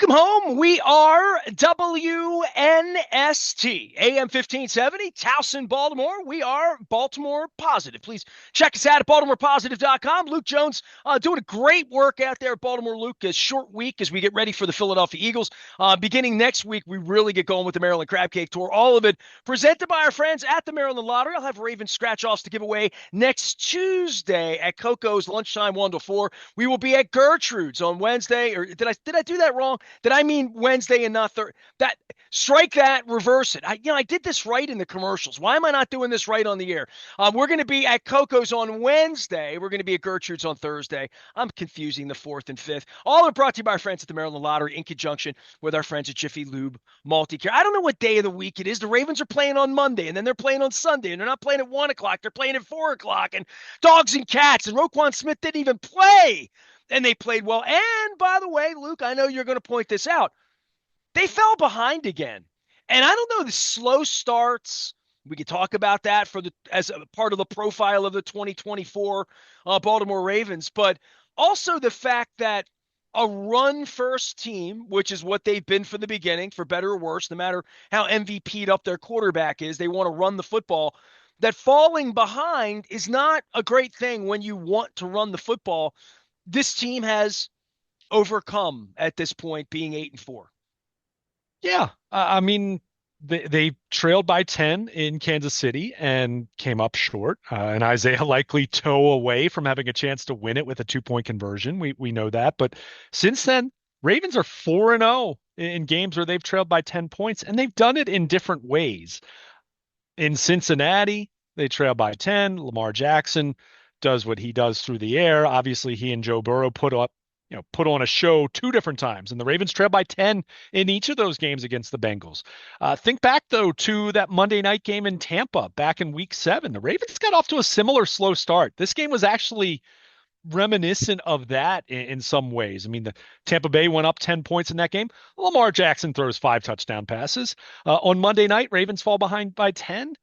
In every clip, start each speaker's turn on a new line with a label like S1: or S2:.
S1: Welcome home. We are WNST, AM 1570, Towson, Baltimore. We are Baltimore Positive. Please check us out at BaltimorePositive.com. Luke Jones doing a great work out there at Baltimore. Luke, a short week as we get ready for the Philadelphia Eagles. Beginning next week, we really get going with the Maryland Crab Cake Tour. All of it presented by our friends at the Maryland Lottery. I'll have Ravens scratch-offs to give away next Tuesday at Coco's lunchtime 1 to 4. We will be at Gertrude's on Wednesday. Or did I do that wrong? Did I mean Wednesday and not Thursday? That strike that, reverse it. I did this right in the commercials. Why am I not doing this right on the air? We're going to be at Coco's on Wednesday. We're going to be at Gertrude's on Thursday. I'm confusing the fourth and fifth. All are brought to you by our friends at the Maryland Lottery in conjunction with our friends at Jiffy Lube Multi-Care. I don't know what day of the week it is. The Ravens are playing on Monday, and then they're playing on Sunday, and they're not playing at 1 o'clock. They're playing at 4 o'clock, and dogs and cats, and Roquan Smith didn't even play. And they played well. And by the way, Luke, I know you're going to point this out. They fell behind again. And I don't know, the slow starts, we could talk about that as a part of the profile of the 2024 Baltimore Ravens, but also the fact that a run-first team, which is what they've been from the beginning, for better or worse, no matter how MVP'd up their quarterback is, they want to run the football. That falling behind is not a great thing when you want to run the football. This team has overcome at this point, being 8-4.
S2: Yeah, I mean, they trailed by 10 in Kansas City and came up short. And Isaiah likely toe away from having a chance to win it with a 2-point conversion. We know that. But since then, Ravens are 4-0 in games where they've trailed by 10 points, and they've done it in different ways. In Cincinnati, they trail by 10. Lamar Jackson does what he does through the air. Obviously, he and Joe Burrow put on a show 2 different times, and the Ravens trailed by 10 in each of those games against the Bengals. Think back, though, to that Monday night game in Tampa back in week 7. The Ravens got off to a similar slow start. This game was actually reminiscent of that in some ways. I mean, the Tampa Bay went up 10 points in that game. Lamar Jackson throws 5 touchdown passes. On Monday night, Ravens fall behind by 10.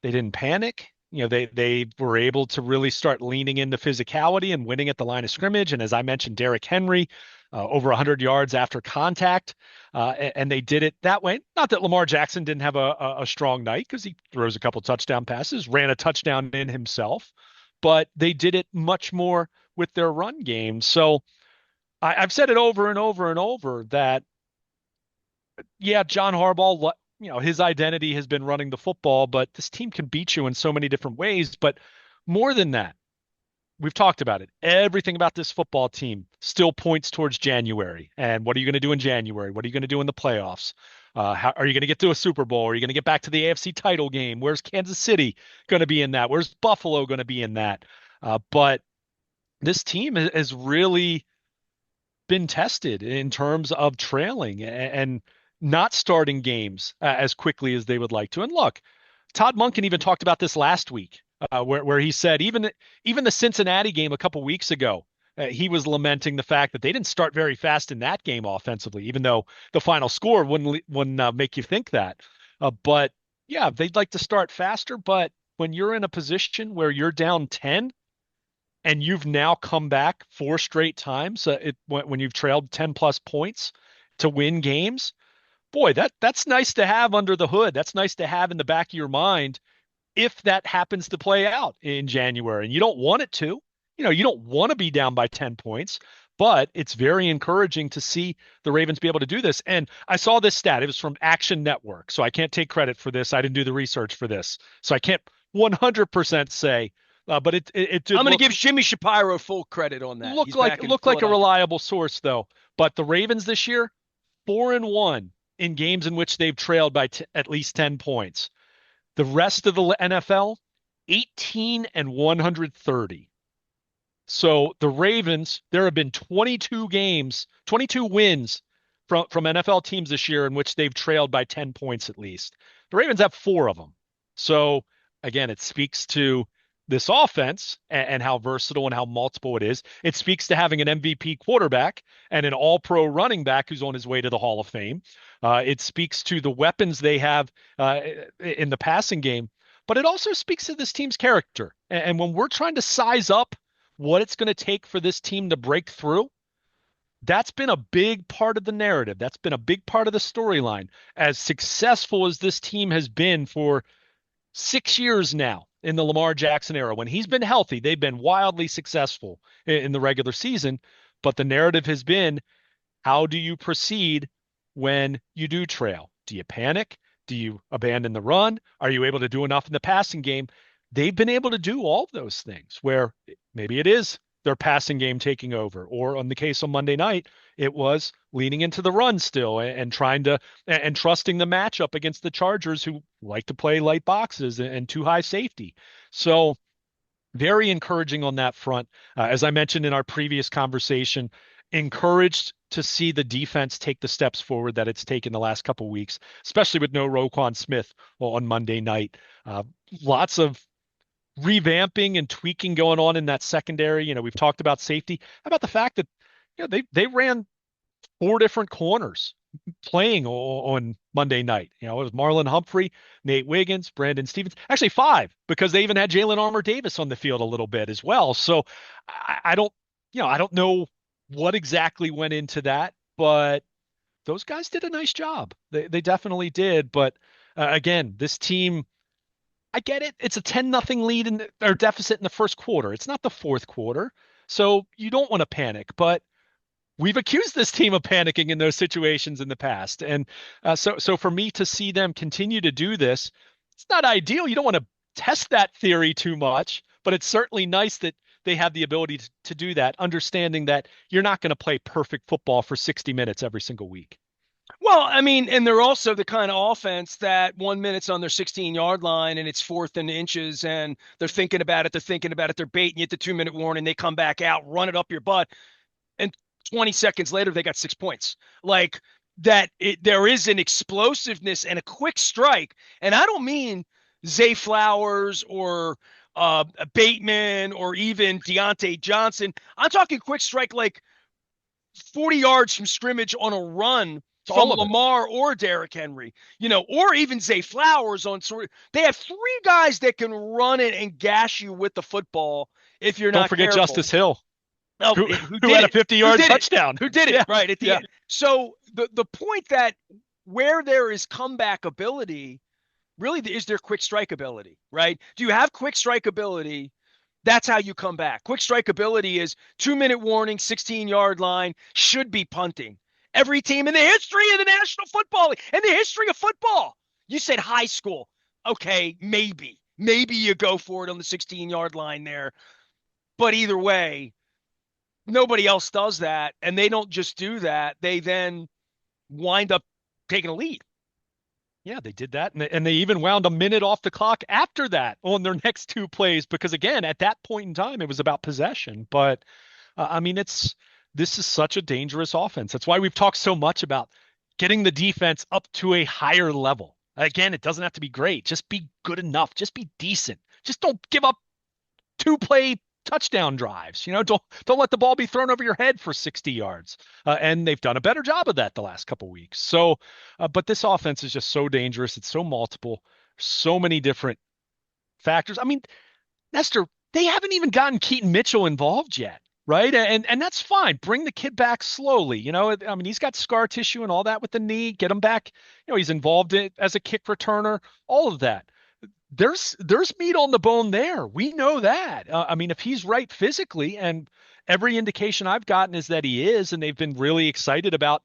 S2: They didn't panic. They were able to really start leaning into physicality and winning at the line of scrimmage. And as I mentioned, Derrick Henry, over 100 yards after contact. And they did it that way. Not that Lamar Jackson didn't have a strong night, because he throws a couple touchdown passes, ran a touchdown in himself, but they did it much more with their run game. So I've said it over and over and over that, yeah, John Harbaugh, his identity has been running the football, but this team can beat you in so many different ways. But more than that, we've talked about it. Everything about this football team still points towards January. And what are you going to do in January? What are you going to do in the playoffs? How are you going to get to a Super Bowl? Are you going to get back to the AFC title game? Where's Kansas City going to be in that? Where's Buffalo going to be in that? But this team has really been tested in terms of trailing and not starting games as quickly as they would like to. And look, Todd Monken even talked about this last week, where he said even the Cincinnati game a couple weeks ago, he was lamenting the fact that they didn't start very fast in that game offensively, even though the final score wouldn't make you think that. But yeah, they'd like to start faster. But when you're in a position where you're down 10 and you've now come back 4 straight times, when you've trailed 10 plus points to win games, boy, that's nice to have under the hood. That's nice to have in the back of your mind if that happens to play out in January. And you don't want it to. You don't want to be down by 10 points, but it's very encouraging to see the Ravens be able to do this. And I saw this stat. It was from Action Network, so I can't take credit for this. I didn't do the research for this, so I can't 100% say. But it did.
S1: I'm going to give Jimmy Shapiro full credit on that.
S2: Looked like a reliable source, though. But the Ravens this year, 4-1 in games in which they've trailed by at least 10 points. The rest of the NFL, 18 and 130. So the Ravens, there have been 22 wins from NFL teams this year in which they've trailed by 10 points at least. The Ravens have 4 of them. So again, it speaks to this offense and how versatile and how multiple it is. It speaks to having an MVP quarterback and an all-pro running back who's on his way to the Hall of Fame. It speaks to the weapons they have in the passing game, but it also speaks to this team's character. And when we're trying to size up what it's going to take for this team to break through, That's been a big part of the narrative. That's been a big part of the storyline. As successful as this team has been for 6 years now in the Lamar Jackson era, when he's been healthy, they've been wildly successful in the regular season. But the narrative has been, how do you proceed when you do trail? Do you panic? Do you abandon the run? Are you able to do enough in the passing game? They've been able to do all of those things where maybe it is their passing game taking over, or on the case on Monday night, it was leaning into the run still and trying to and trusting the matchup against the Chargers, who like to play light boxes and too high safety. So very encouraging on that front. As I mentioned in our previous conversation, encouraged to see the defense take the steps forward that it's taken the last couple of weeks, especially with no Roquan Smith on Monday night. Lots of revamping and tweaking going on in that secondary. We've talked about safety. How about the fact that they ran four different corners playing on Monday night. It was Marlon Humphrey, Nate Wiggins, Brandon Stevens, actually five, because they even had Jalen Armour Davis on the field a little bit as well. So I don't, I don't know what exactly went into that, but those guys did a nice job. They definitely did. But again, this team, I get it. It's a 10-0 lead or deficit in the first quarter. It's not the fourth quarter. So you don't want to panic, but we've accused this team of panicking in those situations in the past. And so for me to see them continue to do this, it's not ideal. You don't want to test that theory too much, but it's certainly nice that they have the ability to do that, understanding that you're not going to play perfect football for 60 minutes every single week.
S1: Well, I mean, and they're also the kind of offense that 1 minute's on their 16-yard line and it's fourth and inches and they're thinking about it. They're thinking about it. They're baiting you at the 2 minute warning. They come back out, run it up your butt. And 20 seconds later, they got 6 points. Like that, there is an explosiveness and a quick strike. And I don't mean Zay Flowers or Bateman or even Deontay Johnson. I'm talking quick strike, like 40 yards from scrimmage on a run
S2: It's
S1: from
S2: all of it.
S1: Lamar or Derrick Henry, or even Zay Flowers on sort. They have three guys that can run it and gash you with the football if you're
S2: Don't
S1: not
S2: forget
S1: careful.
S2: Justice Hill,
S1: Oh,
S2: who,
S1: who
S2: who
S1: did
S2: had a
S1: it? Who
S2: 50-yard
S1: did it?
S2: touchdown.
S1: Who did it?
S2: Yeah,
S1: Right at the
S2: yeah.
S1: end. So the point that where there is comeback ability, really is there quick strike ability, right? Do you have quick strike ability? That's how you come back. Quick strike ability is 2 minute warning, 16-yard line, should be punting. Every team in the history of the National Football League, in the history of football. You said high school. Okay, maybe. Maybe you go for it on the 16-yard line there. But either way, nobody else does that. And they don't just do that. They then wind up taking a lead.
S2: Yeah, they did that. And they even wound a minute off the clock after that on their next two plays, because again, at that point in time, it was about possession. But I mean, this is such a dangerous offense. That's why we've talked so much about getting the defense up to a higher level. Again, it doesn't have to be great. Just be good enough. Just be decent. Just don't give up two-play touchdown drives. Don't let the ball be thrown over your head for 60 yards. And they've done a better job of that the last couple weeks. So, but this offense is just so dangerous. It's so multiple, so many different factors. I mean, Nestor, they haven't even gotten Keaton Mitchell involved yet, right? And that's fine. Bring the kid back slowly. I mean, he's got scar tissue and all that with the knee. Get him back. He's involved as a kick returner. All of that. There's meat on the bone there. We know that. I mean, if he's right physically, and every indication I've gotten is that he is, and they've been really excited about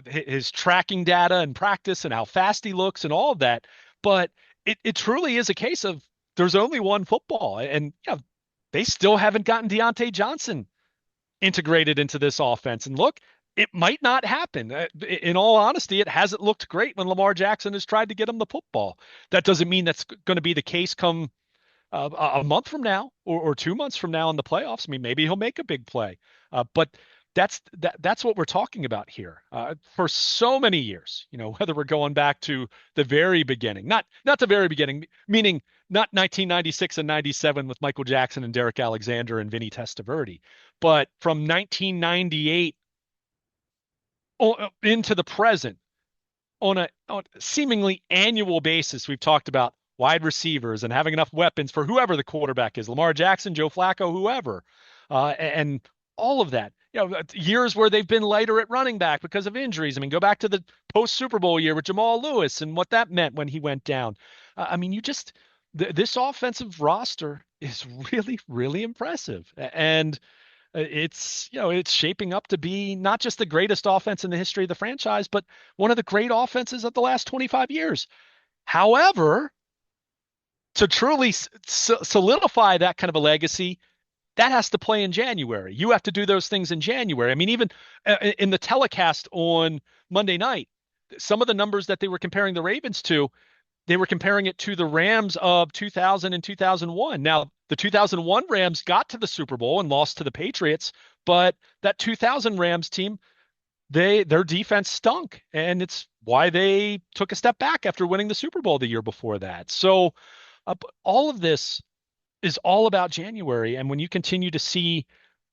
S2: his tracking data and practice and how fast he looks and all of that. But it truly is a case of there's only one football, and they still haven't gotten Deontay Johnson integrated into this offense. And look, it might not happen. In all honesty, it hasn't looked great when Lamar Jackson has tried to get him the football. That doesn't mean that's going to be the case come a month from now or 2 months from now in the playoffs. I mean, maybe he'll make a big play, but that's what we're talking about here. For so many years, whether we're going back to the very beginning, not the very beginning, meaning not 1996 and 97 with Michael Jackson and Derek Alexander and Vinny Testaverde, but from 1998 into the present on a seemingly annual basis. We've talked about wide receivers and having enough weapons for whoever the quarterback is, Lamar Jackson, Joe Flacco, whoever, and all of that. years where they've been lighter at running back because of injuries. I mean, go back to the post Super Bowl year with Jamal Lewis and what that meant when he went down. I mean, this offensive roster is really, really impressive. And it's shaping up to be not just the greatest offense in the history of the franchise, but one of the great offenses of the last 25 years. However, to truly solidify that kind of a legacy, that has to play in January. You have to do those things in January. I mean, even in the telecast on Monday night, some of the numbers that they were comparing the Ravens to, they were comparing it to the Rams of 2000 and 2001. Now, the 2001 Rams got to the Super Bowl and lost to the Patriots, but that 2000 Rams team, their defense stunk, and it's why they took a step back after winning the Super Bowl the year before that. So, all of this is all about January. And when you continue to see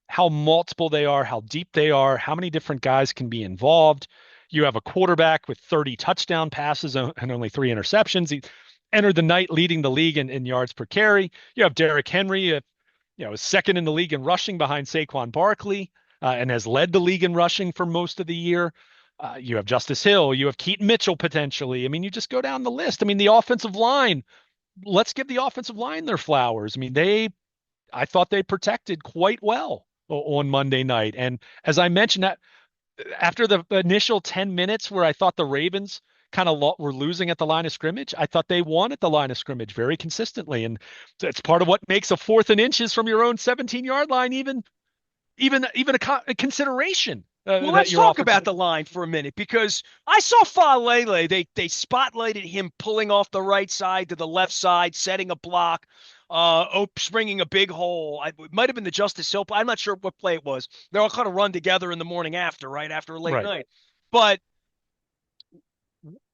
S2: how multiple they are, how deep they are, how many different guys can be involved, you have a quarterback with 30 touchdown passes and only 3 interceptions. He entered the night leading the league in yards per carry. You have Derrick Henry, second in the league in rushing behind Saquon Barkley, and has led the league in rushing for most of the year. You have Justice Hill. You have Keaton Mitchell potentially. I mean, you just go down the list. I mean, the offensive line, let's give the offensive line their flowers. I mean, I thought they protected quite well on Monday night. And as I mentioned, that after the initial 10 minutes where I thought the Ravens kind of were losing at the line of scrimmage, I thought they won at the line of scrimmage very consistently. And it's part of what makes a 4th and inches from your own 17-yard line even a consideration.
S1: Well, let's talk about the line for a minute, because I saw Falele. They spotlighted him pulling off the right side to the left side, setting a block, springing a big hole. It might have been the Justice Hill. I'm not sure what play it was. They all kind of run together in the morning after, right after a late night. But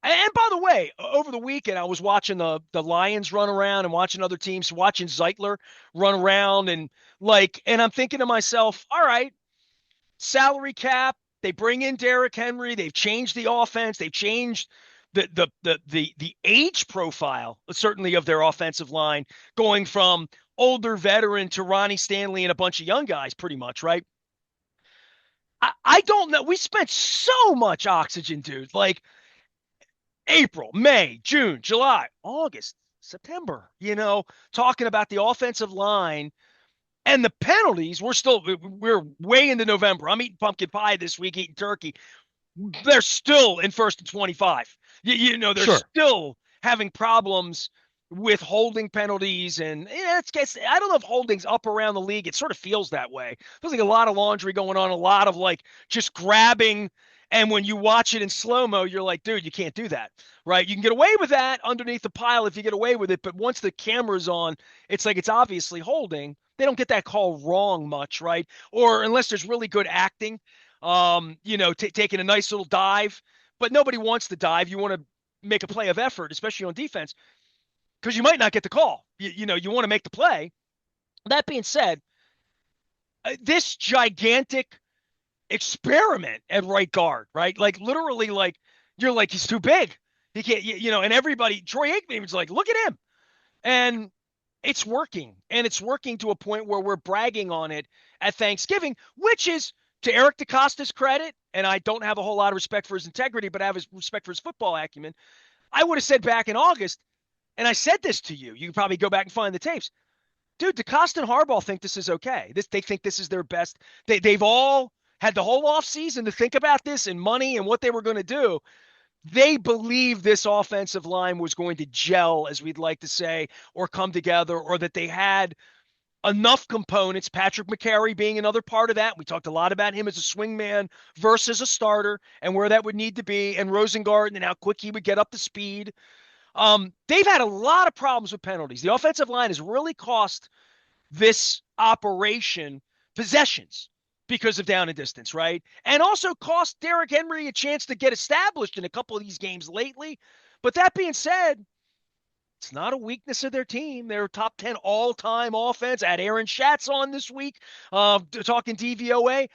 S1: and by the way, over the weekend I was watching the Lions run around and watching other teams, watching Zeitler run around, and I'm thinking to myself, all right, salary cap. They bring in Derrick Henry. They've changed the offense. They've changed the age profile, certainly, of their offensive line, going from older veteran to Ronnie Stanley and a bunch of young guys, pretty much, right? I don't know. We spent so much oxygen, dude. Like April, May, June, July, August, September, talking about the offensive line. And the penalties, we're way into November. I'm eating pumpkin pie this week, eating turkey. They're still in 1st and 25. They're still having problems with holding penalties. And I don't know if holding's up around the league. It sort of feels that way. Feels like a lot of laundry going on, a lot of just grabbing. And when you watch it in slow-mo, you're like, dude, you can't do that, right? You can get away with that underneath the pile if you get away with it. But once the camera's on, it's like it's obviously holding. They don't get that call wrong much, right? Or unless there's really good acting, taking a nice little dive. But nobody wants to dive. You want to make a play of effort, especially on defense, because you might not get the call. You want to make the play. That being said, this gigantic experiment at right guard, right? Literally, you're like, he's too big. He can't, and everybody, Troy Aikman was like, look at him. And it's working. And it's working to a point where we're bragging on it at Thanksgiving, which is to Eric DeCosta's credit. And I don't have a whole lot of respect for his integrity, but I have his respect for his football acumen. I would have said back in August, and I said this to you, you can probably go back and find the tapes. Dude, DeCosta and Harbaugh think this is okay. They think this is their best. They've all had the whole offseason to think about this and money and what they were going to do. They believe this offensive line was going to gel, as we'd like to say, or come together, or that they had enough components, Patrick McCary being another part of that. We talked a lot about him as a swingman versus a starter and where that would need to be, and Rosengarten and how quick he would get up to speed. They've had a lot of problems with penalties. The offensive line has really cost this operation possessions because of down and distance, right? And also cost Derrick Henry a chance to get established in a couple of these games lately. But that being said, it's not a weakness of their team. They're top 10 all-time offense. At Aaron Schatz on this week, talking DVOA.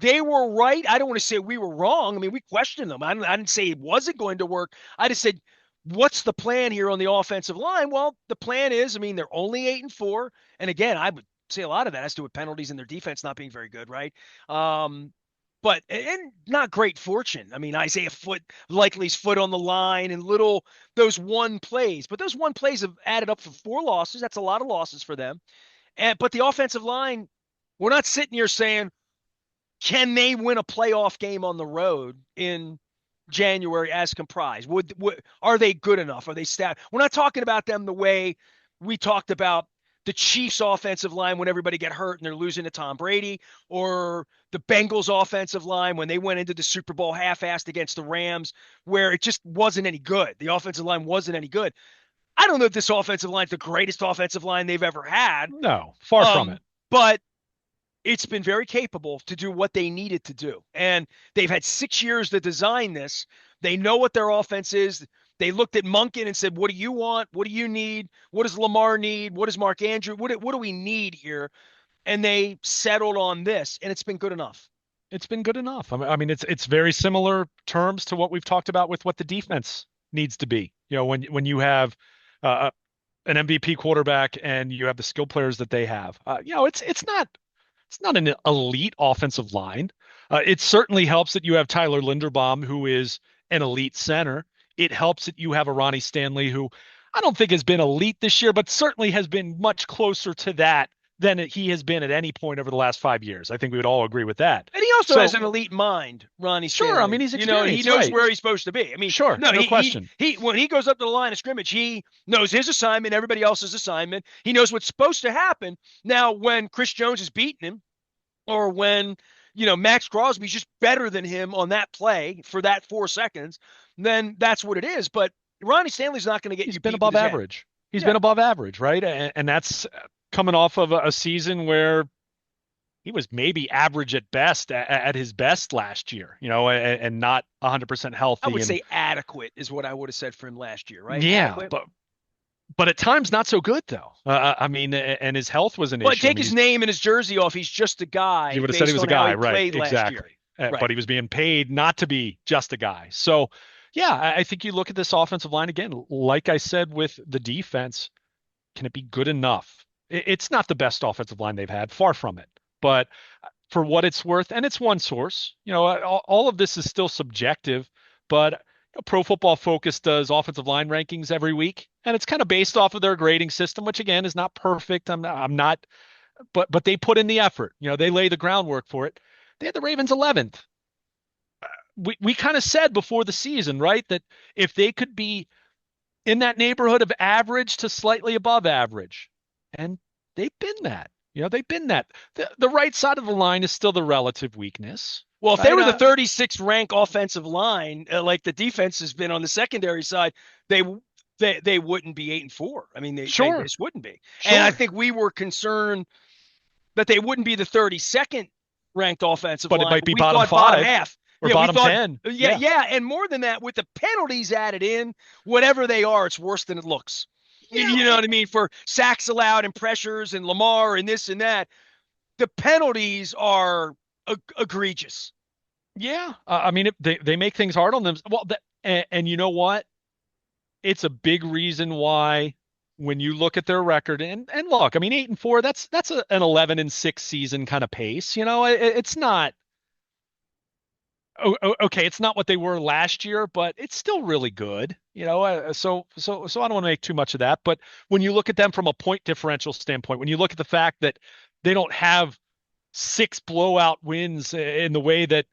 S1: They were right. I don't want to say we were wrong. I mean, we questioned them. I didn't say it wasn't going to work. I just said, what's the plan here on the offensive line? Well, the plan is, they're only 8-4. And again, I would say a lot of that has to do with penalties and their defense not being very good, right? Um, but and not great fortune. I mean, Isaiah Foot, likely's foot on the line, and little those one plays. But those one plays have added up for 4 losses. That's a lot of losses for them. And but the offensive line, we're not sitting here saying, can they win a playoff game on the road in January as comprised? Would are they good enough? Are they stat? We're not talking about them the way we talked about the Chiefs offensive line when everybody get hurt and they're losing to Tom Brady, or the Bengals offensive line when they went into the Super Bowl half-assed against the Rams, where it just wasn't any good. The offensive line wasn't any good. I don't know if this offensive line is the greatest offensive line they've ever had.
S2: No, far from it.
S1: But it's been very capable to do what they needed to do. And they've had 6 years to design this. They know what their offense is. They looked at Monken and said, what do you want? What do you need? What does Lamar need? What does Mark Andrew? What do we need here? And they settled on this, and it's been good enough.
S2: It's been good enough. I mean, it's very similar terms to what we've talked about with what the defense needs to be. When you have an MVP quarterback and you have the skill players that they have, it's not an elite offensive line. It certainly helps that you have Tyler Linderbaum, who is an elite center. It helps that you have a Ronnie Stanley, who I don't think has been elite this year, but certainly has been much closer to that than he has been at any point over the last 5 years. I think we would all agree with that.
S1: And he also has an elite mind, Ronnie Stanley.
S2: Sure, I mean, he's experienced.
S1: He knows where he's supposed to be. I mean,
S2: sure, no question.
S1: He when he goes up to the line of scrimmage, he knows his assignment, everybody else's assignment. He knows what's supposed to happen. Now, when Chris Jones is beating him, or when Max Crosby's just better than him on that play for that 4 seconds, then that's what it is. But Ronnie Stanley's not going to get
S2: He's
S1: you.
S2: Been above average. He's been above average, right? And that's coming off of a season where he was maybe average at best at his best last year, and not 100% healthy.
S1: I would say adequate is what I would have said for him last year, right?
S2: Yeah,
S1: adequate.
S2: but at times not so good though. I mean, and his health was an issue.
S1: But take his name and his jersey off. He's just a guy.
S2: You would have said he was a guy, right?
S1: Exactly.
S2: Right. But he was being paid not to be just a guy. So, yeah, I think you look at this offensive line again. Like I said with the defense, can it be good enough? It's not the best offensive line they've had, far from it. But for what it's worth, and it's one source. All of this is still subjective, but Pro Football Focus does offensive line rankings every week, and it's kind of based off of their grading system, which again is not perfect. I'm not, but they put in the effort. They lay the groundwork for it. They had the Ravens 11th. We kind of said before the season, right, that if they could be in that neighborhood of average to slightly above average, and they've been that. They've been that. The right side of the line is still the relative weakness.
S1: Well, if they were the 36th ranked offensive line, like the defense has been on the secondary side, they wouldn't be 8-4. I mean, they just wouldn't be. Sure. And I think we were concerned that they wouldn't be the 32nd ranked offensive line.
S2: But it might be bottom 5.
S1: Bottom half.
S2: Or bottom 10.
S1: Yeah. And more than that, with the penalties added in, whatever they are, it's worse than it looks. Yeah. You know what I mean? For sacks allowed and pressures and Lamar and this and that, the penalties are egregious.
S2: Yeah. I mean, they make things hard on them. Well, and you know what? It's a big reason why when you look at their record and look, I mean, 8-4, that's an 11-6 season kind of pace. It's not. Okay, it's not what they were last year, but it's still really good. So I don't want to make too much of that. But when you look at them from a point differential standpoint, when you look at the fact that they don't have 6 blowout wins in the way that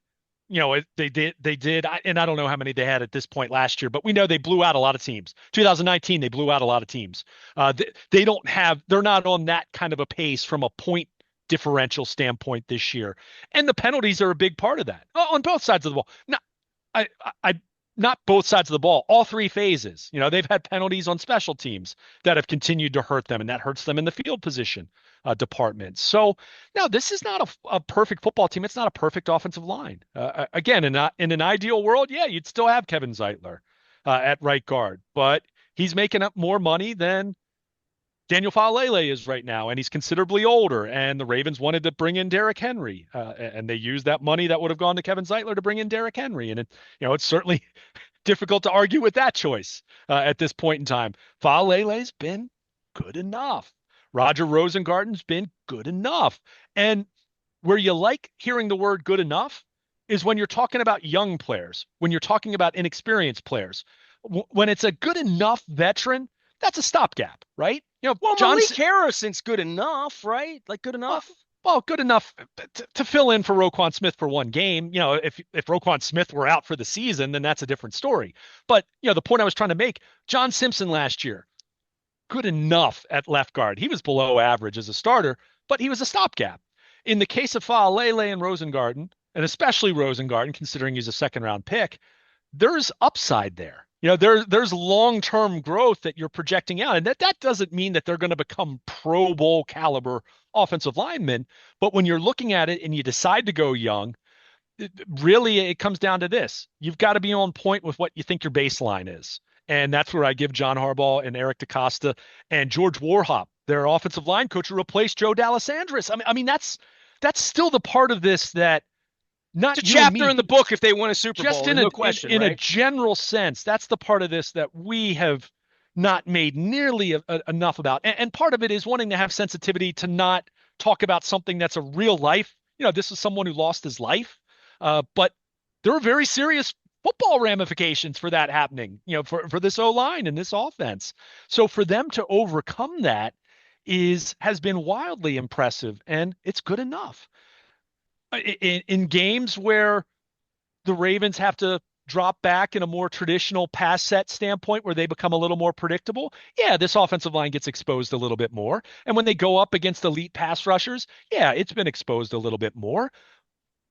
S2: they did, and I don't know how many they had at this point last year, but we know they blew out a lot of teams. 2019, they blew out a lot of teams. They're not on that kind of a pace from a point differential standpoint this year, and the penalties are a big part of that on both sides of the ball. Not both sides of the ball, all 3 phases. They've had penalties on special teams that have continued to hurt them, and that hurts them in the field position department. So now this is not a perfect football team. It's not a perfect offensive line. Again, in an ideal world, yeah, you'd still have Kevin Zeitler at right guard, but he's making up more money than Daniel Faalele is right now, and he's considerably older. And the Ravens wanted to bring in Derrick Henry, and they used that money that would have gone to Kevin Zeitler to bring in Derrick Henry. And it's certainly difficult to argue with that choice at this point in time. Faalele's been good enough. Roger Rosengarten's been good enough. And where you like hearing the word good enough is when you're talking about young players, when you're talking about inexperienced players. When it's a good enough veteran, that's a stopgap, right?
S1: Well,
S2: John,
S1: Malik Harrison's good enough, right? Like good
S2: well,
S1: enough.
S2: well, good enough to fill in for Roquan Smith for one game. If Roquan Smith were out for the season, then that's a different story. But the point I was trying to make, John Simpson last year, good enough at left guard. He was below average as a starter, but he was a stopgap. In the case of Faalele and Rosengarten, and especially Rosengarten, considering he's a second round pick, there's upside there. There's long-term growth that you're projecting out. And that doesn't mean that they're going to become Pro Bowl caliber offensive linemen. But when you're looking at it and you decide to go young, really it comes down to this. You've got to be on point with what you think your baseline is. And that's where I give John Harbaugh and Eric DeCosta and George Warhop, their offensive line coach, who replaced Joe Dallasandris. I mean that's still the part of this that
S1: It's a
S2: not you and
S1: chapter
S2: me,
S1: in the book if they win a Super
S2: just
S1: Bowl,
S2: in
S1: no question,
S2: a
S1: right?
S2: general sense, that's the part of this that we have not made nearly enough about. And part of it is wanting to have sensitivity to not talk about something that's a real life. This is someone who lost his life, but there are very serious football ramifications for that happening. For this O line and this offense. So for them to overcome that has been wildly impressive, and it's good enough. In games where the Ravens have to drop back in a more traditional pass set standpoint where they become a little more predictable, yeah, this offensive line gets exposed a little bit more. And when they go up against elite pass rushers, yeah, it's been exposed a little bit more.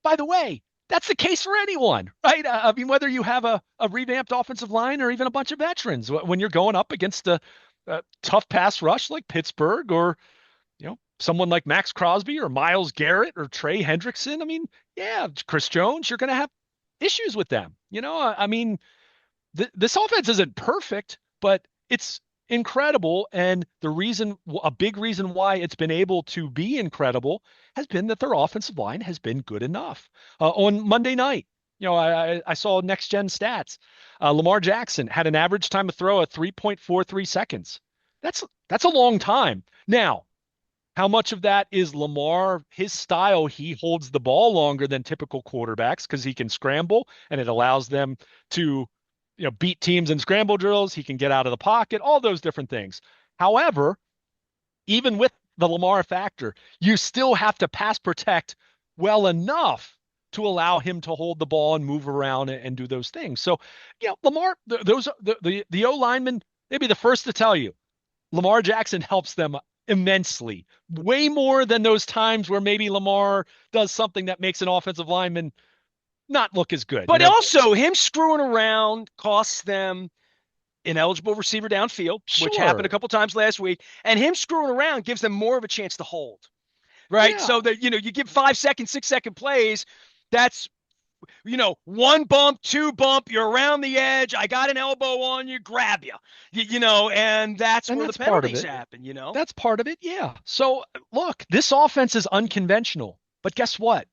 S2: By the way, that's the case for anyone, right? I mean, whether you have a revamped offensive line or even a bunch of veterans, when you're going up against a tough pass rush like Pittsburgh, or someone like Max Crosby or Myles Garrett or Trey Hendrickson. I mean, yeah, Chris Jones, you're going to have issues with them. I mean, this offense isn't perfect, but it's incredible. And a big reason why it's been able to be incredible has been that their offensive line has been good enough. On Monday night, I saw next gen stats. Lamar Jackson had an average time of throw of 3.43 seconds. That's a long time. Now, how much of that is Lamar, his style? He holds the ball longer than typical quarterbacks because he can scramble and it allows them to, beat teams in scramble drills. He can get out of the pocket, all those different things. However, even with the Lamar factor, you still have to pass protect well enough to allow him to hold the ball and move around and do those things. So, Lamar, the O linemen, they'd be the first to tell you, Lamar Jackson helps them immensely, way more than those times where maybe Lamar does something that makes an offensive lineman not look as good.
S1: But also, him screwing around costs them ineligible receiver downfield, which happened a
S2: Sure.
S1: couple times last week, and him screwing around gives them more of a chance to hold, right?
S2: Yeah.
S1: So that you give 5 second, 6 second plays, that's one bump, two bump, you're around the edge. I got an elbow on you, grab and that's
S2: And
S1: where the
S2: that's part of
S1: penalties
S2: it.
S1: happen.
S2: That's part of it. Yeah. So look, this offense is unconventional, but guess what?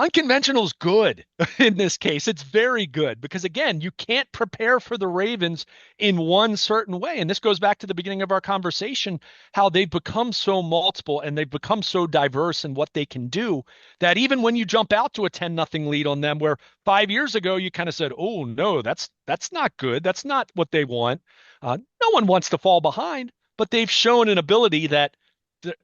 S2: Unconventional is good in this case. It's very good because, again, you can't prepare for the Ravens in one certain way. And this goes back to the beginning of our conversation, how they've become so multiple and they've become so diverse in what they can do that even when you jump out to a 10-0 lead on them, where 5 years ago you kind of said, oh, no, that's not good. That's not what they want. No one wants to fall behind, but they've shown an ability that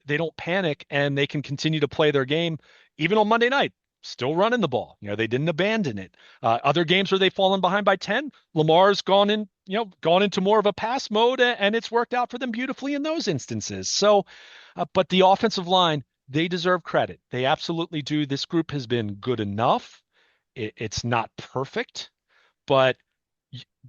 S2: they don't panic and they can continue to play their game even on Monday night, still running the ball. They didn't abandon it. Other games where they've fallen behind by 10, Lamar's gone into more of a pass mode, and it's worked out for them beautifully in those instances. So, but the offensive line, they deserve credit. They absolutely do. This group has been good enough. It's not perfect, but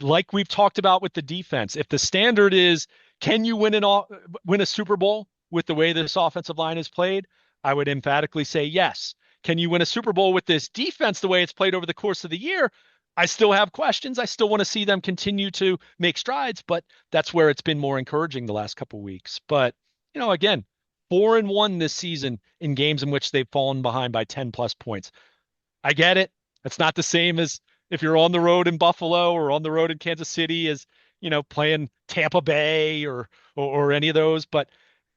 S2: like we've talked about with the defense, if the standard is, can you win a Super Bowl with the way this offensive line is played? I would emphatically say yes. Can you win a Super Bowl with this defense the way it's played over the course of the year? I still have questions. I still want to see them continue to make strides, but that's where it's been more encouraging the last couple of weeks. But, again, 4-1 this season in games in which they've fallen behind by 10 plus points. I get it. It's not the same as if you're on the road in Buffalo or on the road in Kansas City as, playing Tampa Bay or any of those, but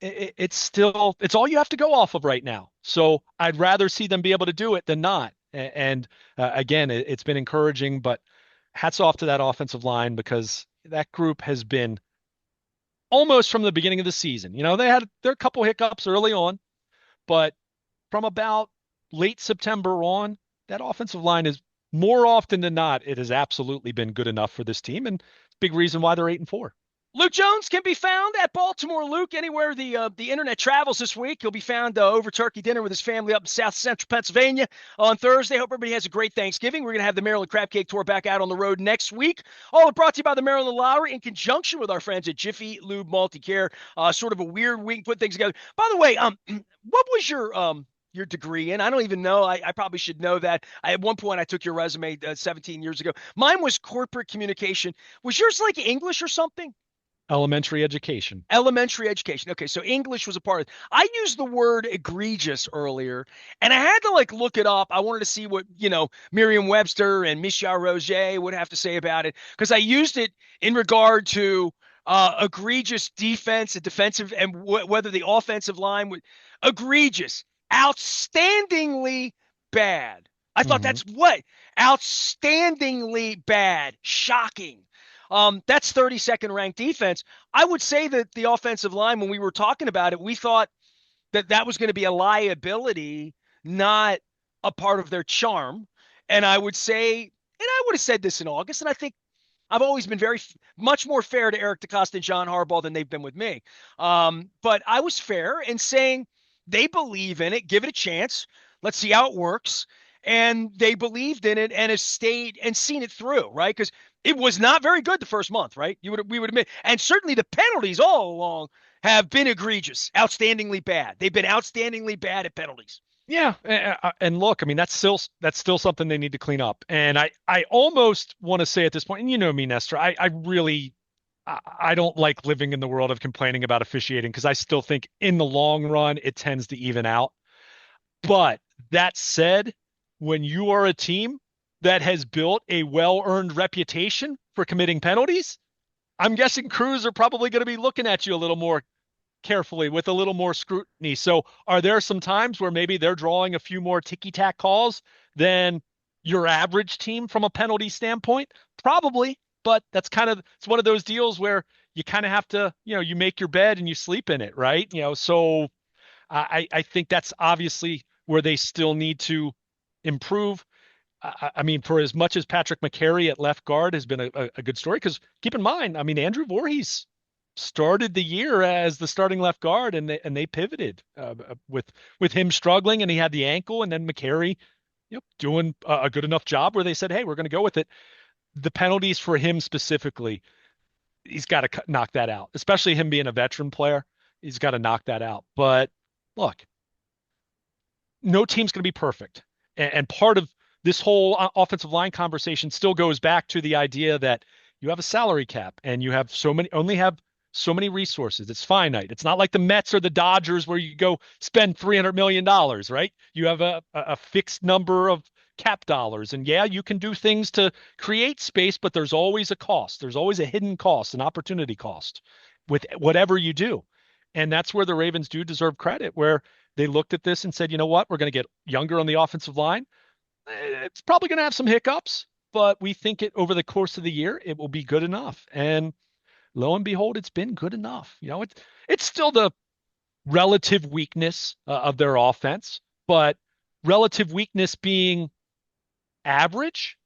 S2: it's all you have to go off of right now. So I'd rather see them be able to do it than not. And again, it's been encouraging, but hats off to that offensive line because that group has been almost from the beginning of the season. They had their couple hiccups early on, but from about late September on, that offensive line is more often than not, it has absolutely been good enough for this team, and big reason why they're 8-4.
S1: Luke Jones can be found at Baltimore Luke anywhere the internet travels this week. He'll be found over turkey dinner with his family up in South Central Pennsylvania on Thursday. Hope everybody has a great Thanksgiving. We're going to have the Maryland Crab Cake Tour back out on the road next week. All brought to you by the Maryland Lottery in conjunction with our friends at Jiffy Lube Multicare. Sort of a weird week put things together. By the way, what was your degree in? I don't even know. I probably should know that. At one point, I took your resume 17 years ago. Mine was corporate communication. Was yours like English or something?
S2: Elementary education.
S1: Elementary education. Okay, so English was a part of it. I used the word egregious earlier, and I had to look it up. I wanted to see what, Merriam-Webster and Michel Roger would have to say about it, because I used it in regard to egregious defense and defensive, and whether the offensive line would egregious, outstandingly bad. I thought
S2: Hmm.
S1: that's what outstandingly bad, shocking. That's 32nd ranked defense. I would say that the offensive line, when we were talking about it, we thought that that was going to be a liability, not a part of their charm. And I would say, and I would have said this in August, and I think I've always been much more fair to Eric DeCosta and John Harbaugh than they've been with me. But I was fair in saying they believe in it, give it a chance. Let's see how it works. And they believed in it and have stayed and seen it through, right? Because it was not very good the first month, right? We would admit, and certainly the penalties all along have been egregious, outstandingly bad. They've been outstandingly bad at penalties.
S2: Yeah, and look, I mean that's still something they need to clean up. And I almost want to say at this point, and you know me, Nestor, I really I don't like living in the world of complaining about officiating because I still think in the long run it tends to even out. But that said, when you are a team that has built a well-earned reputation for committing penalties, I'm guessing crews are probably going to be looking at you a little more carefully with a little more scrutiny. So, are there some times where maybe they're drawing a few more ticky-tack calls than your average team from a penalty standpoint? Probably, but it's one of those deals where you kind of have to, you make your bed and you sleep in it, right? So I think that's obviously where they still need to improve. I mean, for as much as Patrick McCary at left guard has been a good story, because keep in mind, I mean, Andrew Voorhees started the year as the starting left guard, and they pivoted with him struggling, and he had the ankle, and then McCary, doing a good enough job where they said, "Hey, we're going to go with it." The penalties for him specifically, he's got to knock that out, especially him being a veteran player. He's got to knock that out. But look, no team's going to be perfect. And part of this whole offensive line conversation still goes back to the idea that you have a salary cap and you have only have so many resources. It's finite. It's not like the Mets or the Dodgers where you go spend $300 million, right? You have a fixed number of cap dollars. And yeah, you can do things to create space, but there's always a cost. There's always a hidden cost, an opportunity cost with whatever you do. And that's where the Ravens do deserve credit, where they looked at this and said, you know what, we're going to get younger on the offensive line. It's probably going to have some hiccups, but we think it over the course of the year, it will be good enough. And lo and behold, it's been good enough. It's still the relative weakness of their offense, but relative weakness being average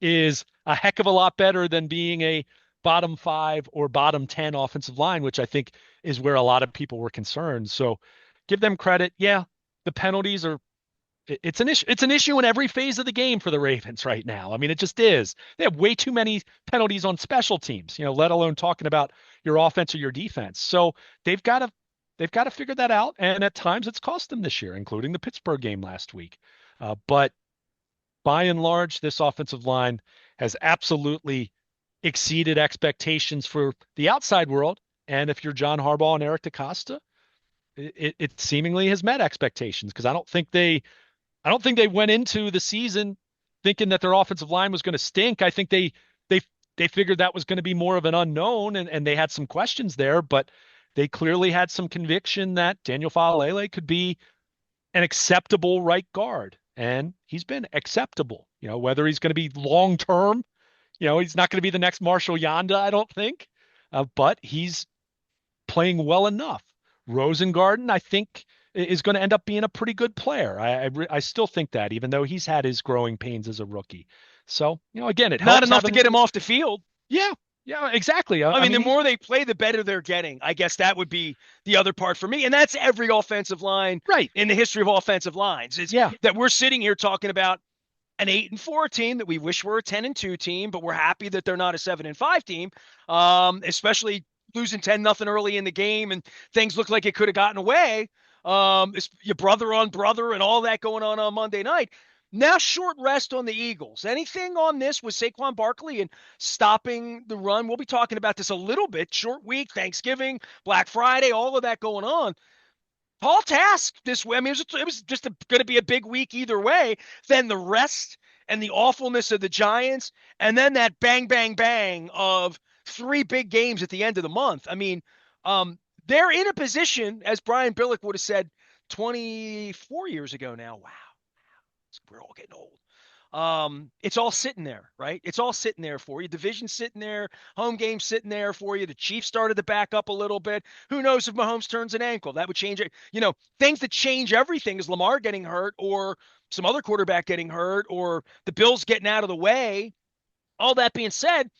S2: is a heck of a lot better than being a bottom 5 or bottom 10 offensive line, which I think is where a lot of people were concerned. So give them credit. Yeah, the penalties are it's an issue. It's an issue in every phase of the game for the Ravens right now. I mean, it just is. They have way too many penalties on special teams, let alone talking about your offense or your defense. So they've got to figure that out. And at times it's cost them this year, including the Pittsburgh game last week. But by and large, this offensive line has absolutely exceeded expectations for the outside world. And if you're John Harbaugh and Eric DeCosta, it seemingly has met expectations, because I don't think they went into the season thinking that their offensive line was going to stink. I think they figured that was going to be more of an unknown, and they had some questions there, but they clearly had some conviction that Daniel Faalele could be an acceptable right guard, and he's been acceptable. Whether he's going to be long term, he's not going to be the next Marshall Yanda, I don't think, but he's playing well enough. Rosengarten, I think, is going to end up being a pretty good player. I still think that, even though he's had his growing pains as a rookie. So, again, it
S1: Not
S2: helps
S1: enough to
S2: having.
S1: get him off the field.
S2: Yeah, yeah, exactly.
S1: I
S2: I
S1: mean,
S2: mean,
S1: the more they play, the better they're getting. I guess that would be the other part for me. And that's every offensive line
S2: right.
S1: in the history of offensive lines is
S2: Yeah.
S1: that we're sitting here talking about an 8-4 team that we wish were a 10-2 team, but we're happy that they're not a 7-5 team. Especially losing 10-0 early in the game and things look like it could have gotten away. It's your brother on brother and all that going on Monday night. Now short rest on the Eagles. Anything on this with Saquon Barkley and stopping the run? We'll be talking about this a little bit. Short week, Thanksgiving, Black Friday, all of that going on. Tall task this way. I mean, it was just going to be a big week either way. Then the rest and the awfulness of the Giants, and then that bang, bang, bang of 3 big games at the end of the month. I mean, they're in a position, as Brian Billick would have said 24 years ago now. Wow, we're all getting old. It's all sitting there, right? It's all sitting there for you. Division sitting there, home game sitting there for you. The Chiefs started to back up a little bit. Who knows if Mahomes turns an ankle? That would change it. Things that change everything is Lamar getting hurt or some other quarterback getting hurt or the Bills getting out of the way. All that being said,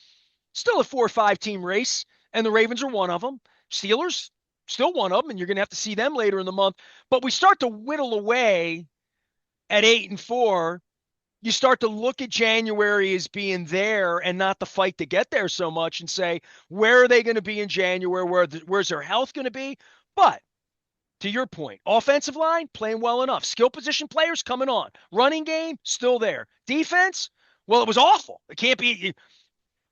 S1: still a 4 or 5 team race, and the Ravens are one of them. Steelers, still one of them, and you're going to have to see them later in the month. But we start to whittle away at 8-4. You start to look at January as being there and not the fight to get there so much and say, where are they going to be in January? Where's their health going to be? But to your point, offensive line playing well enough. Skill position players coming on. Running game still there. Defense, well, it was awful. It can't be.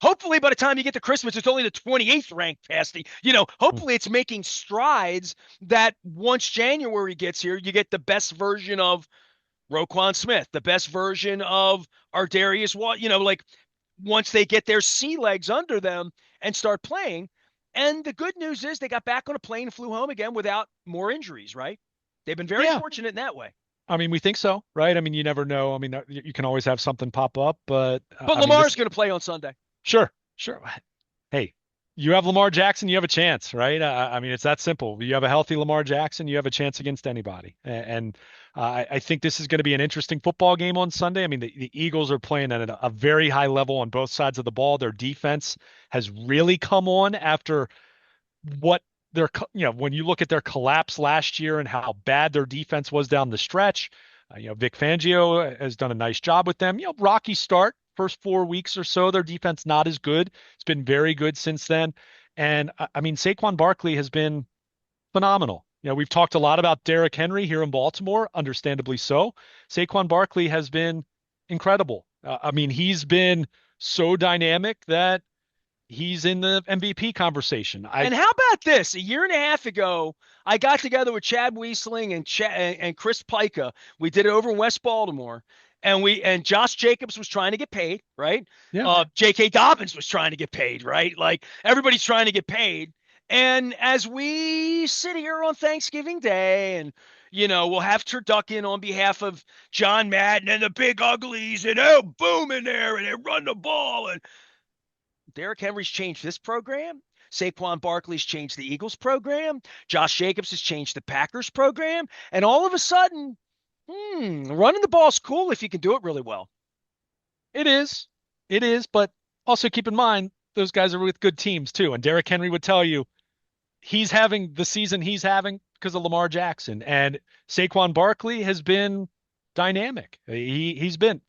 S1: Hopefully, by the time you get to Christmas, it's only the 28th ranked past the. Hopefully it's making strides that once January gets here, you get the best version of Roquan Smith, the best version of Ardarius Watt, once they get their sea legs under them and start playing. And the good news is they got back on a plane and flew home again without more injuries, right? They've been very fortunate in that way.
S2: I mean, we think so, right? I mean, you never know. I mean, you can always have something pop up, but
S1: But Lamar's going to play on Sunday.
S2: Sure, sure. Hey, you have Lamar Jackson, you have a chance, right? I mean, it's that simple. You have a healthy Lamar Jackson, you have a chance against anybody. And I think this is going to be an interesting football game on Sunday. I mean, the Eagles are playing at a very high level on both sides of the ball. Their defense has really come on after what when you look at their collapse last year and how bad their defense was down the stretch. Vic Fangio has done a nice job with them. Rocky start. First 4 weeks or so, their defense not as good. It's been very good since then. And I mean, Saquon Barkley has been phenomenal. We've talked a lot about Derrick Henry here in Baltimore, understandably so. Saquon Barkley has been incredible. I mean, he's been so dynamic that he's in the MVP conversation.
S1: And how about this? A year and a half ago, I got together with Chad Wiesling and Chris Pica. We did it over in West Baltimore. And Josh Jacobs was trying to get paid, right?
S2: Yeah.
S1: J.K. Dobbins was trying to get paid, right? Like everybody's trying to get paid. And as we sit here on Thanksgiving Day and, we'll have turducken on behalf of John Madden and the Big Uglies and boom in there and they run the ball. And Derrick Henry's changed this program. Saquon Barkley's changed the Eagles program. Josh Jacobs has changed the Packers program. And all of a sudden, running the ball's cool if you can do it really well.
S2: It is. It is. But also keep in mind, those guys are with good teams too. And Derrick Henry would tell you he's having the season he's having because of Lamar Jackson. And Saquon Barkley has been dynamic. He's been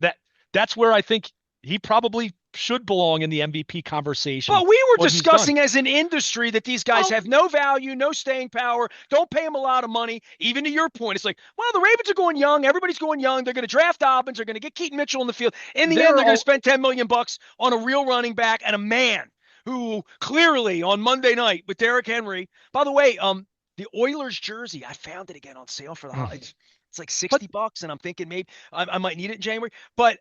S2: that's where I think he probably should belong in the MVP conversation.
S1: But we were discussing as an industry that these guys have no value, no staying power, don't pay them a lot of money. Even to your point, it's like, well, the Ravens are going young. Everybody's going young. They're going to draft Dobbins. They're going to get Keaton Mitchell in the field. In the end, they're going to spend $10 million on a real running back and a man who clearly on Monday night with Derrick Henry. By the way, the Oilers jersey, I found it again on sale for the holidays. It's like $60, and I'm thinking maybe I might need it in January. But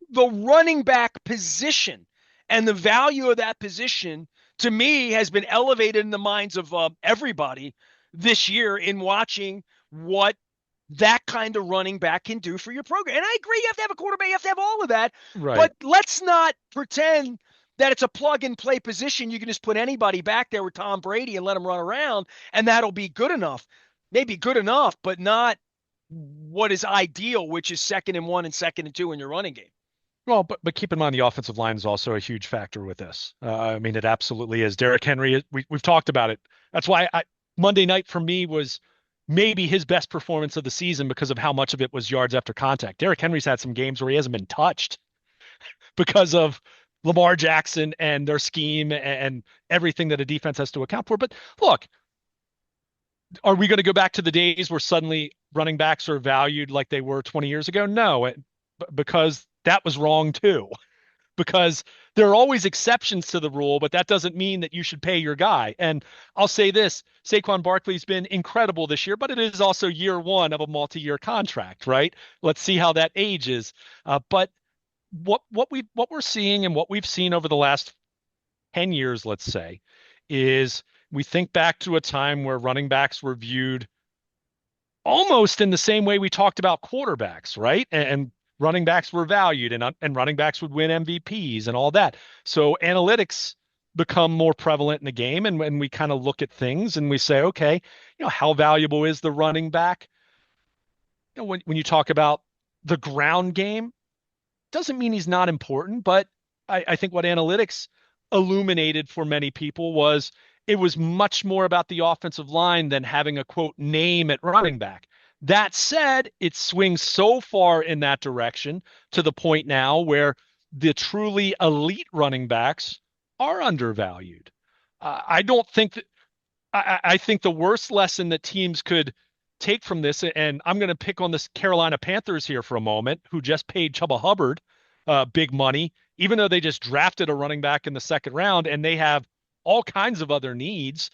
S1: the running back position and the value of that position to me has been elevated in the minds of everybody this year in watching what that kind of running back can do for your program. And I agree, you have to have a quarterback, you have to have all of that.
S2: Right.
S1: But let's not pretend that it's a plug and play position. You can just put anybody back there with Tom Brady and let him run around, and that'll be good enough. Maybe good enough, but not what is ideal, which is 2nd and 1 and 2nd and 2 in your running game.
S2: Well, but keep in mind the offensive line is also a huge factor with this. I mean, it absolutely is. Derrick Henry, we've talked about it. That's why Monday night for me was maybe his best performance of the season because of how much of it was yards after contact. Derrick Henry's had some games where he hasn't been touched because of Lamar Jackson and their scheme and everything that a defense has to account for. But look, are we going to go back to the days where suddenly running backs are valued like they were 20 years ago? No, because that was wrong too. Because there are always exceptions to the rule, but that doesn't mean that you should pay your guy. And I'll say this, Saquon Barkley's been incredible this year, but it is also year one of a multi-year contract, right? Let's see how that ages. But what we're seeing and what we've seen over the last 10 years, let's say, is we think back to a time where running backs were viewed almost in the same way we talked about quarterbacks, right? And running backs were valued and running backs would win MVPs and all that. So analytics become more prevalent in the game. And when we kind of look at things and we say, okay, how valuable is the running back? When you talk about the ground game, doesn't mean he's not important, but I think what analytics illuminated for many people was it was much more about the offensive line than having a quote name at running back. That said, it swings so far in that direction to the point now where the truly elite running backs are undervalued. I don't think that. I think the worst lesson that teams could take from this, and I'm going to pick on this Carolina Panthers here for a moment, who just paid Chuba Hubbard big money, even though they just drafted a running back in the second round and they have all kinds of other needs.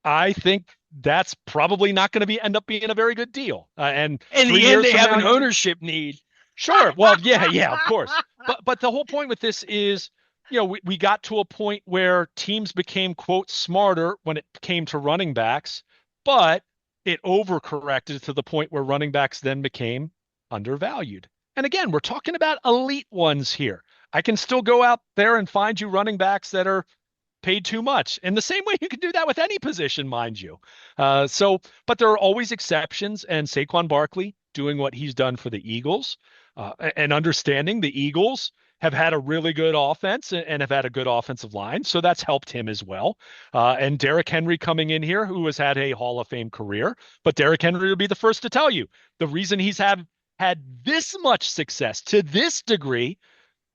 S2: I think that's probably not going to end up being a very good deal. And
S1: in the end, they have an ownership need.
S2: Sure. Well, yeah, of course. But the whole point with this is, we got to a point where teams became, quote, smarter when it came to running backs, but it overcorrected to the point where running backs then became undervalued. And again, we're talking about elite ones here. I can still go out there and find you running backs that are paid too much. In the same way you can do that with any position, mind you. But there are always exceptions, and Saquon Barkley doing what he's done for the Eagles, and understanding the Eagles have had a really good offense and have had a good offensive line. So that's helped him as well. And Derrick Henry coming in here, who has had a Hall of Fame career, but Derrick Henry will be the first to tell you the reason he's had this much success to this degree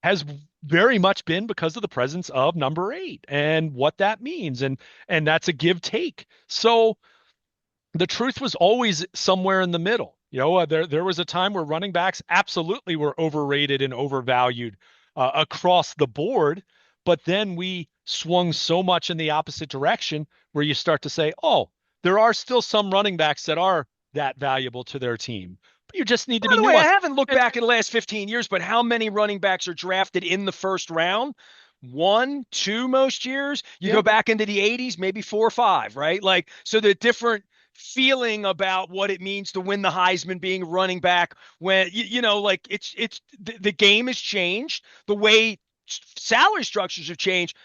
S2: has very much been because of the presence of number 8 and what that means. And that's a give take. So the truth was always somewhere in the middle. There was a time where running backs absolutely were overrated and overvalued across the board. But then we swung so much in the opposite direction where you start to say, oh, there are still some running backs that are that valuable to their team. You just need to be nuanced. By the way,
S1: I haven't looked back in the last 15 years, but how many running backs are drafted in the first round? 1, 2 most years. You go back into the 80s, maybe 4 or 5, right? So the different feeling about what it means to win the Heisman being a running back when, it's the game has changed. The way salary structures have changed.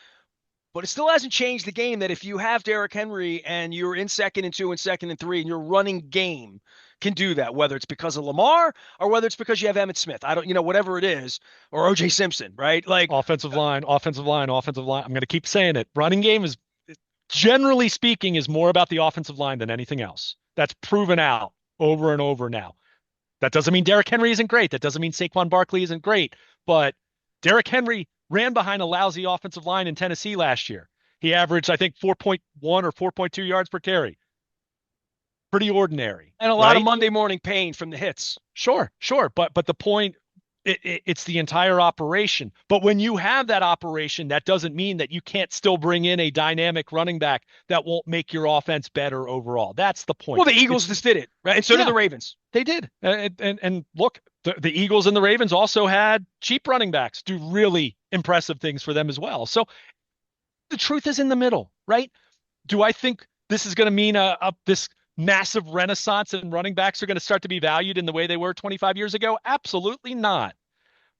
S1: But it still hasn't changed the game that if you have Derrick Henry and you're in 2nd and 2 and 2nd and 3 and your running game can do that, whether it's because of Lamar or whether it's because you have Emmitt Smith. I don't, whatever it is, or O.J. Simpson, right?
S2: Offensive line. I'm going to keep saying it. Running game is, generally speaking, is more about the offensive line than anything else. That's proven out over and over now. That doesn't mean Derrick Henry isn't great. That doesn't mean Saquon Barkley isn't great. But Derrick Henry ran behind a lousy offensive line in Tennessee last year. He averaged, I think, 4.1 or 4.2 yards per carry. Pretty ordinary.
S1: And a lot of Monday morning pain from the hits.
S2: Sure. But the point, it's the entire operation. But when you have that operation, that doesn't mean that you can't still bring in a dynamic running back that won't make your offense better overall. That's the point.
S1: Well, the Eagles just did it, right? And so did the Ravens.
S2: They did. And look, the Eagles and the Ravens also had cheap running backs do really impressive things for them as well. So the truth is in the middle, right? Do I think this is going to mean this massive renaissance and running backs are going to start to be valued in the way they were 25 years ago? Absolutely not.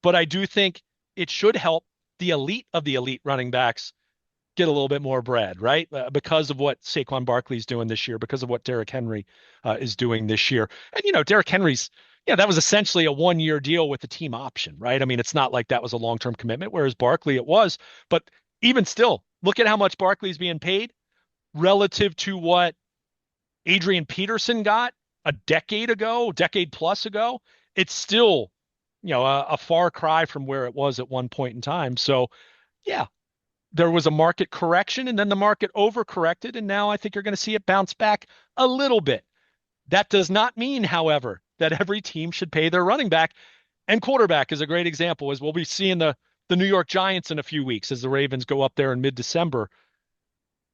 S2: But I do think it should help the elite of the elite running backs get a little bit more bread, right? Because of what Saquon Barkley's doing this year, because of what Derrick Henry is doing this year. And, Derrick Henry's, that was essentially a 1 year deal with the team option, right? I mean, it's not like that was a long-term commitment, whereas Barkley it was. But even still, look at how much Barkley's being paid relative to what Adrian Peterson got a decade plus ago. It's still, a far cry from where it was at one point in time. So, yeah, there was a market correction and then the market overcorrected. And now I think you're going to see it bounce back a little bit. That does not mean, however, that every team should pay their running back. And quarterback is a great example, as we'll be seeing the New York Giants in a few weeks as the Ravens go up there in mid-December.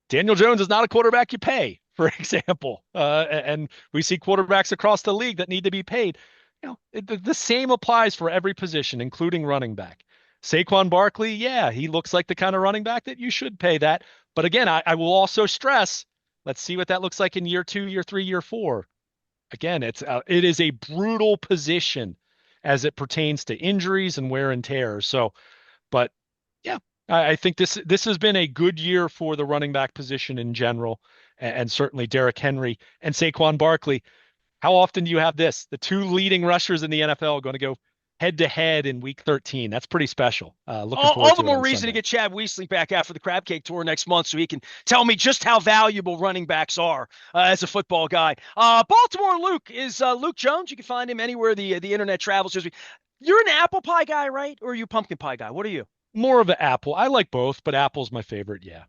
S2: Daniel Jones is not a quarterback you pay, for example. And we see quarterbacks across the league that need to be paid. The same applies for every position, including running back. Saquon Barkley, yeah, he looks like the kind of running back that you should pay that. But again, I will also stress, let's see what that looks like in year 2, year 3, year 4. Again, it is a brutal position as it pertains to injuries and wear and tear. So, but yeah, I think this has been a good year for the running back position in general, and certainly Derrick Henry and Saquon Barkley. How often do you have this? The two leading rushers in the NFL going to go head to head in week 13. That's pretty special. Looking forward
S1: All
S2: to
S1: the
S2: it
S1: more
S2: on
S1: reason
S2: Sunday.
S1: to get Chad Weasley back after the Crab Cake Tour next month so he can tell me just how valuable running backs are as a football guy. Baltimore Luke is Luke Jones. You can find him anywhere the internet travels. You're an apple pie guy, right? Or are you a pumpkin pie guy? What are you?
S2: More of an apple. I like both, but apple's my favorite. Yeah.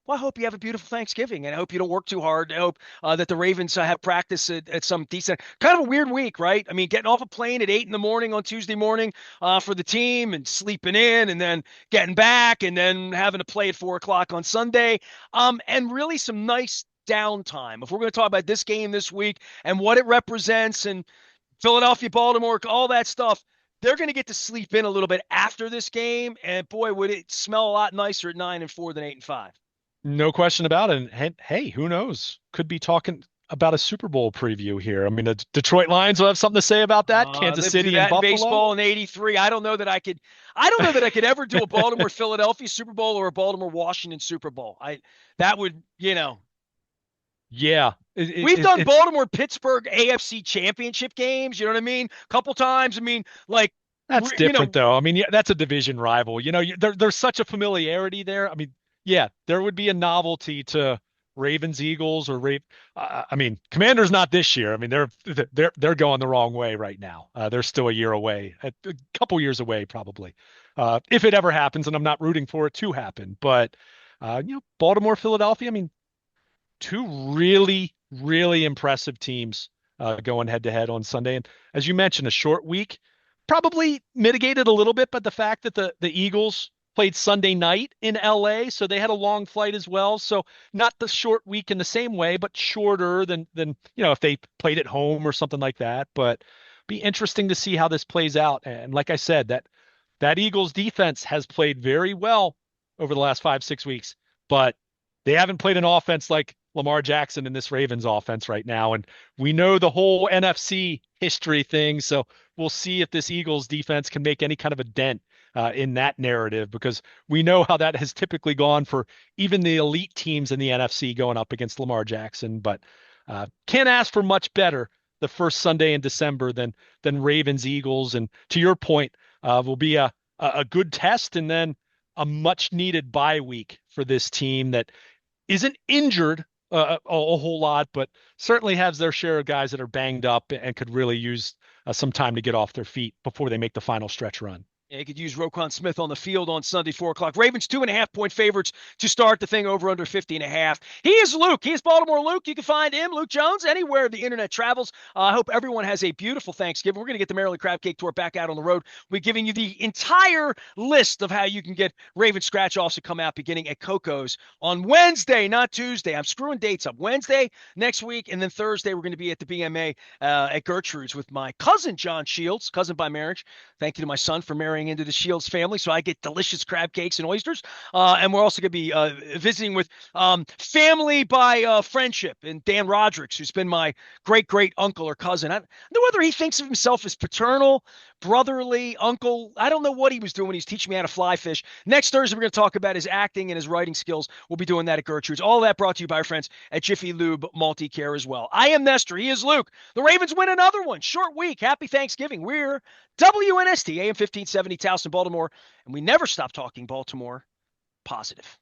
S1: Well, I hope you have a beautiful Thanksgiving, and I hope you don't work too hard. I hope that the Ravens have practice at some decent, kind of a weird week, right? I mean, getting off a plane at 8 in the morning on Tuesday morning for the team and sleeping in and then getting back and then having to play at 4 o'clock on Sunday. And really some nice downtime. If we're going to talk about this game this week and what it represents and Philadelphia, Baltimore, all that stuff, they're going to get to sleep in a little bit after this game. And boy, would it smell a lot nicer at 9-4 than 8-5.
S2: No question about it. And hey, who knows? Could be talking about a Super Bowl preview here. I mean, the Detroit Lions will have something to say about that. Kansas
S1: Lived through
S2: City and
S1: that in
S2: Buffalo.
S1: baseball in '83. I don't know that I could. I don't know that I could ever do a Baltimore Philadelphia Super Bowl or a Baltimore Washington Super Bowl. That would
S2: Yeah,
S1: we've done
S2: it's
S1: Baltimore Pittsburgh AFC Championship games. You know what I mean? A couple times. I mean, like
S2: that's different though. I mean, yeah, that's a division rival. There's such a familiarity there. I mean, yeah, there would be a novelty to Ravens Eagles or I mean, Commanders not this year. I mean, they're going the wrong way right now. They're still a year away, a couple years away probably, if it ever happens. And I'm not rooting for it to happen. But Baltimore, Philadelphia. I mean, two really, really impressive teams going head to head on Sunday. And as you mentioned, a short week, probably mitigated a little bit by the fact that the Eagles played Sunday night in LA, so they had a long flight as well. So not the short week in the same way, but shorter than if they played at home or something like that. But be interesting to see how this plays out. And like I said, that Eagles defense has played very well over the last 5-6 weeks, but they haven't played an offense like Lamar Jackson in this Ravens offense right now. And we know the whole NFC history thing. So we'll see if this Eagles defense can make any kind of a dent in that narrative, because we know how that has typically gone for even the elite teams in the NFC going up against Lamar Jackson. But can't ask for much better the first Sunday in December than Ravens Eagles. And to your point, will be a good test and then a much needed bye week for this team that isn't injured a whole lot, but certainly has their share of guys that are banged up and could really use some time to get off their feet before they make the final stretch run.
S1: Yeah, you could use Roquan Smith on the field on Sunday, 4 o'clock. Ravens 2.5-point favorites to start the thing over under 50.5. He is Luke. He is Baltimore Luke. You can find him, Luke Jones, anywhere the internet travels. I hope everyone has a beautiful Thanksgiving. We're going to get the Maryland Crab Cake Tour back out on the road. We're giving you the entire list of how you can get Raven scratch-offs to come out beginning at Coco's on Wednesday, not Tuesday. I'm screwing dates up. Wednesday next week, and then Thursday we're going to be at the BMA at Gertrude's with my cousin, John Shields, cousin by marriage. Thank you to my son for marrying marrying into the Shields family, so I get delicious crab cakes and oysters. And we're also going to be visiting with family by friendship and Dan Rodericks, who's been my great uncle or cousin. I don't know whether he thinks of himself as paternal, brotherly, uncle. I don't know what he was doing when he was teaching me how to fly fish. Next Thursday, we're going to talk about his acting and his writing skills. We'll be doing that at Gertrude's. All that brought to you by our friends at Jiffy Lube Multi-Care as well. I am Nestor. He is Luke. The Ravens win another one. Short week. Happy Thanksgiving. We're WNST, AM 1570, Towson, Baltimore, and we never stop talking Baltimore positive.